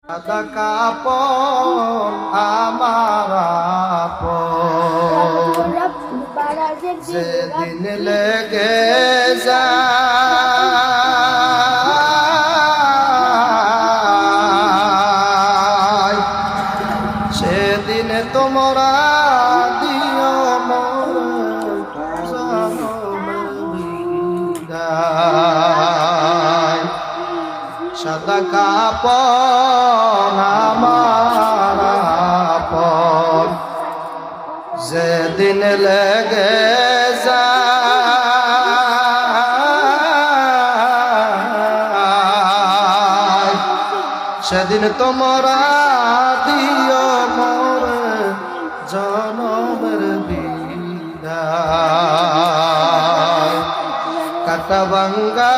সাদা কাপড় আমার আপন যেদিন লেগে যায় সেদিন তোমরা দিও মোর জনমের বিদায়। সাদা কাপড় আমার আপন যেদিন লেগে যায় সেদিন তোমরা দিও মোর জনমের বিদায়। কাটা ভাঙ্গা